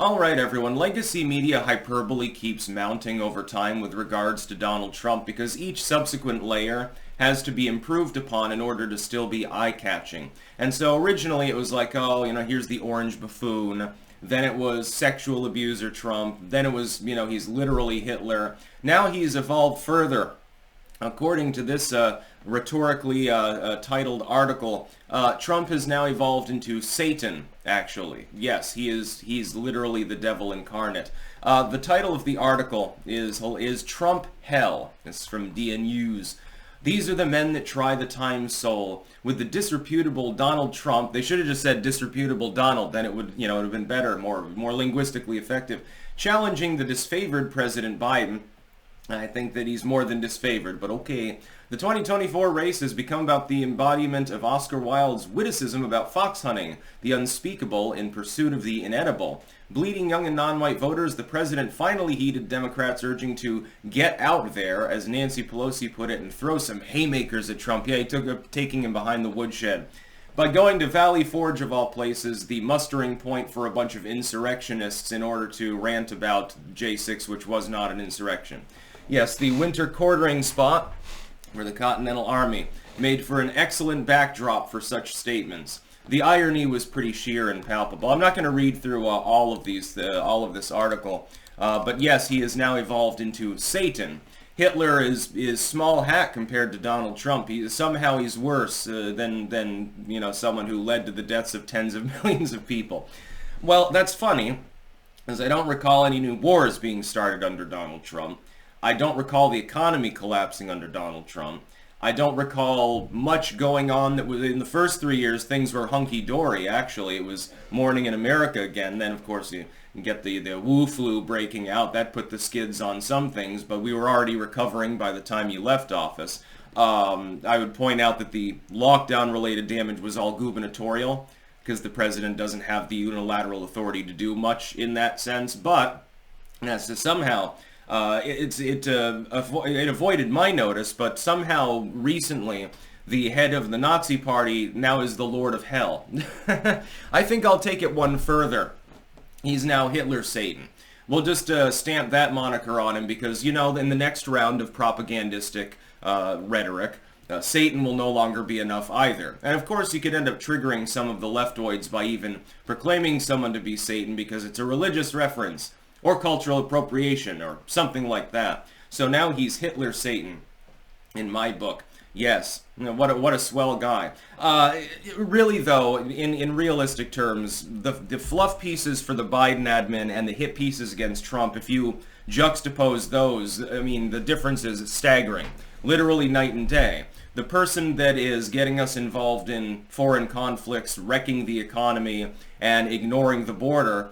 Alright everyone, legacy media hyperbole keeps mounting over time with regards to Donald Trump because each subsequent layer has to be improved upon in order to still be eye-catching. And so originally it was like, oh, here's the orange buffoon. Then it was sexual abuser Trump. Then it was, he's literally Hitler. Now he's evolved further. According to this rhetorically titled article, Trump has now evolved into Satan, actually. Yes, he's literally the devil incarnate. The title of the article is Trump Hell. It's from DNU's. These are the men that try the time's soul. With the disreputable Donald Trump, they should have just said disreputable Donald, then it would, it would have been better, more linguistically effective. Challenging the disfavored President Biden. I think that he's more than disfavored, but okay. The 2024 race has become about the embodiment of Oscar Wilde's witticism about fox hunting, the unspeakable in pursuit of the inedible. Bleeding young and non-white voters, the president finally heeded Democrats urging to get out there, as Nancy Pelosi put it, and throw some haymakers at Trump. Yeah, he taking him behind the woodshed. By going to Valley Forge, of all places, the mustering point for a bunch of insurrectionists in order to rant about J6, which was not an insurrection. Yes, the winter quartering spot for the Continental Army made for an excellent backdrop for such statements. The irony was pretty sheer and palpable. I'm not going to read through all of this article, but yes, he has now evolved into Satan. Hitler is small hat compared to Donald Trump. Somehow he's worse than someone who led to the deaths of tens of millions of people. Well, that's funny, as I don't recall any new wars being started under Donald Trump. I don't recall the economy collapsing under Donald Trump. I don't recall much going on that was in the first 3 years. Things were hunky-dory, actually. It was morning in America again. Then, of course, you get the Wu flu breaking out. That put the skids on some things, but we were already recovering by the time you left office. I would point out that the lockdown-related damage was all gubernatorial, because the president doesn't have the unilateral authority to do much in that sense, but as to somehow... It avoided my notice, but somehow recently the head of the Nazi party now is the Lord of Hell. I think I'll take it one further. He's now Hitler Satan. We'll just stamp that moniker on him because, in the next round of propagandistic rhetoric, Satan will no longer be enough either. And of course you could end up triggering some of the leftoids by even proclaiming someone to be Satan because it's a religious reference. Or cultural appropriation, or something like that. So now he's Hitler Satan, in my book. Yes, what a swell guy. Really though, in realistic terms, the fluff pieces for the Biden admin and the hit pieces against Trump, if you juxtapose those, I mean, the difference is staggering. Literally night and day. The person that is getting us involved in foreign conflicts, wrecking the economy, and ignoring the border,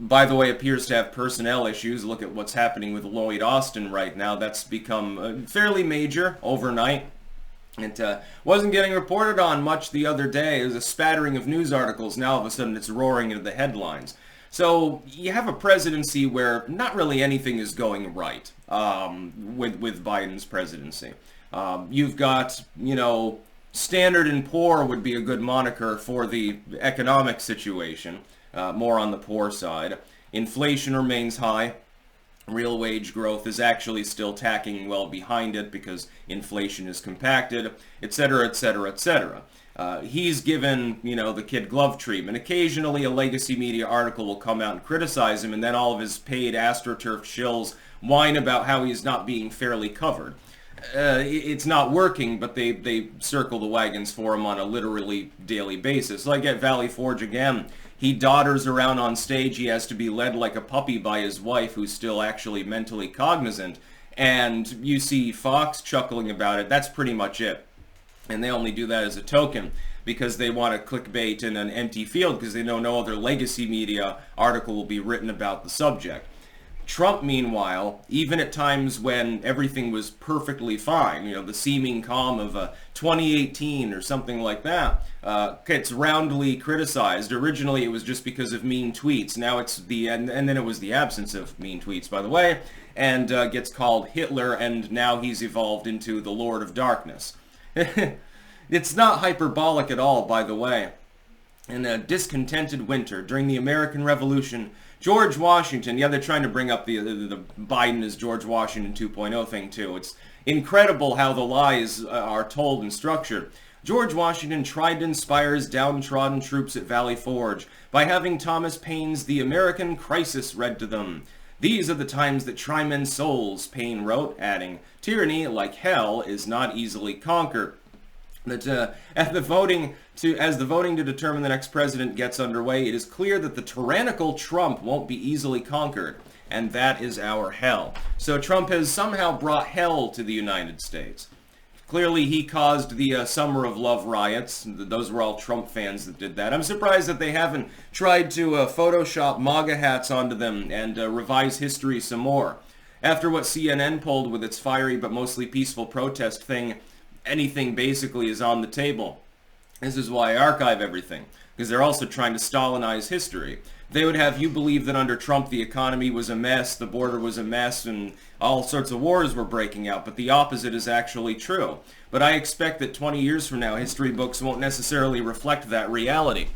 by the way, appears to have personnel issues. Look at what's happening with Lloyd Austin right now. That's become fairly major overnight. It wasn't getting reported on much the other day. It was a spattering of news articles. Now all of a sudden it's roaring into the headlines. So you have a presidency where not really anything is going right with Biden's presidency. You've got, Standard & Poor would be a good moniker for the economic situation. More on the poor side. Inflation remains high. Real wage growth is actually still tacking well behind it because inflation is compacted, etc., etc., etc. He's given, the kid glove treatment. Occasionally a legacy media article will come out and criticize him, and then all of his paid AstroTurf shills whine about how he's not being fairly covered. It's not working, but they circle the wagons for him on a literally daily basis. Like at Valley Forge again, he dodders around on stage. He has to be led like a puppy by his wife, who's still actually mentally cognizant. And you see Fox chuckling about it. That's pretty much it. And they only do that as a token because they want to clickbait in an empty field because they know no other legacy media article will be written about the subject. Trump, meanwhile, even at times when everything was perfectly fine, the seeming calm of 2018 or something like that, gets roundly criticized. Originally it was just because of mean tweets. Now it's and then it was the absence of mean tweets, by the way, and gets called Hitler, and now he's evolved into the Lord of Darkness. It's not hyperbolic at all, by the way. In a discontented winter during the American Revolution, George Washington, yeah, they're trying to bring up the Biden as George Washington 2.0 thing too. It's incredible how the lies are told and structured. George Washington tried to inspire his downtrodden troops at Valley Forge by having Thomas Paine's The American Crisis read to them. These are the times that try men's souls, Paine wrote, adding, tyranny, like hell, is not easily conquered. That as the voting to determine the next president gets underway, it is clear that the tyrannical Trump won't be easily conquered, and that is our hell. So Trump has somehow brought hell to the United States. Clearly, he caused the Summer of Love riots. Those were all Trump fans that did that. I'm surprised that they haven't tried to Photoshop MAGA hats onto them and revise history some more. After what CNN pulled with its fiery but mostly peaceful protest thing, anything basically is on the table. This is why I archive everything, because they're also trying to Stalinize history. They would have you believe that under Trump the economy was a mess, the border was a mess, and all sorts of wars were breaking out, but the opposite is actually true. But I expect that 20 years from now, history books won't necessarily reflect that reality.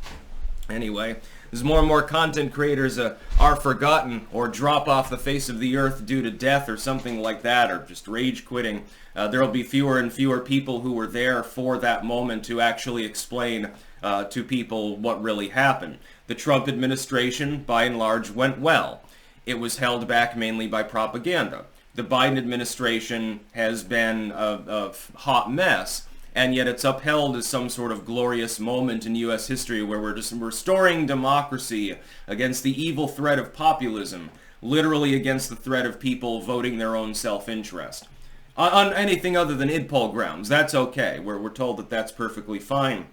Anyway, as more and more content creators are forgotten or drop off the face of the earth due to death or something like that, or just rage quitting, there will be fewer and fewer people who were there for that moment to actually explain to people what really happened. The Trump administration, by and large, went well. It was held back mainly by propaganda. The Biden administration has been a hot mess, and yet it's upheld as some sort of glorious moment in U.S. history where we're just restoring democracy against the evil threat of populism, literally against the threat of people voting their own self-interest. On anything other than id poll grounds, that's okay. We're told that that's perfectly fine.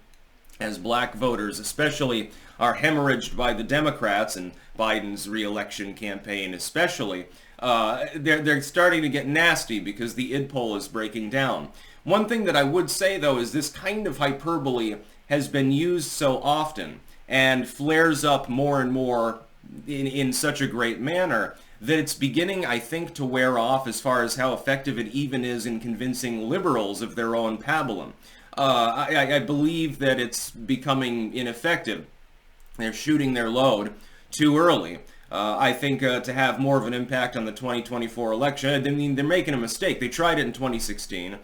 As black voters especially are hemorrhaged by the Democrats and Biden's re-election campaign especially, they're starting to get nasty because the id poll is breaking down. One thing that I would say, though, is this kind of hyperbole has been used so often and flares up more and more in such a great manner that it's beginning, I think, to wear off as far as how effective it even is in convincing liberals of their own pabulum. I believe that it's becoming ineffective. They're shooting their load too early. I think to have more of an impact on the 2024 election, I mean, they're making a mistake. They tried it in 2016,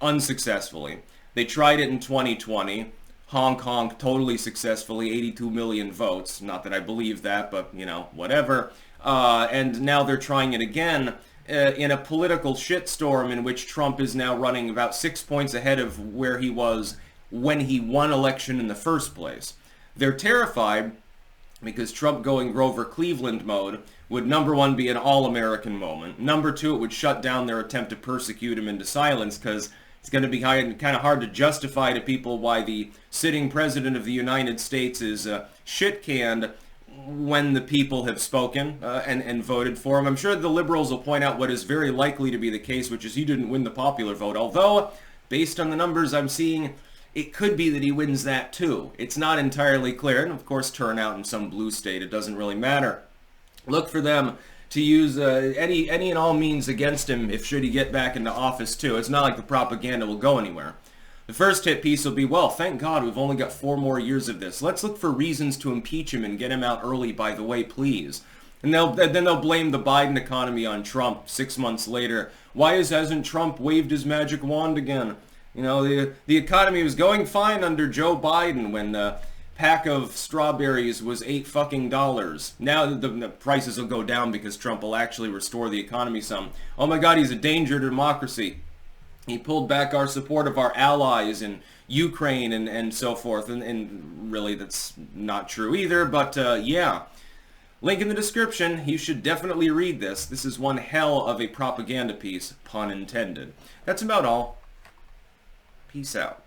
unsuccessfully. They tried it in 2020, honk honk, totally successfully, 82 million votes. Not that I believe that, but, you know, whatever. And now they're trying it again in a political shitstorm in which Trump is now running about 6 points ahead of where he was when he won election in the first place. They're terrified because Trump going Grover Cleveland mode would, number one, be an all-American moment. Number two, it would shut down their attempt to persecute him into silence because it's going to be kind of hard to justify to people why the sitting president of the United States is shit-canned when the people have spoken and voted for him. I'm sure the liberals will point out what is very likely to be the case, which is he didn't win the popular vote. Although, based on the numbers I'm seeing, it could be that he wins that too. It's not entirely clear, and of course turnout in some blue state, it doesn't really matter. Look for them to use any and all means against him if should he get back into office too. It's not like the propaganda will go anywhere. The first hit piece will be, well, thank God we've only got 4 more years of this. Let's look for reasons to impeach him and get him out early, by the way, please. And then they'll blame the Biden economy on Trump 6 months later. Why hasn't Trump waved his magic wand again? You know, the economy was going fine under Joe Biden when the pack of strawberries was $8 Now the prices will go down because Trump will actually restore the economy some. Oh my God, he's a danger to democracy. He pulled back our support of our allies in Ukraine and so forth. And really, that's not true either. But yeah, link in the description. You should definitely read this. This is one hell of a propaganda piece, pun intended. That's about all. Peace out.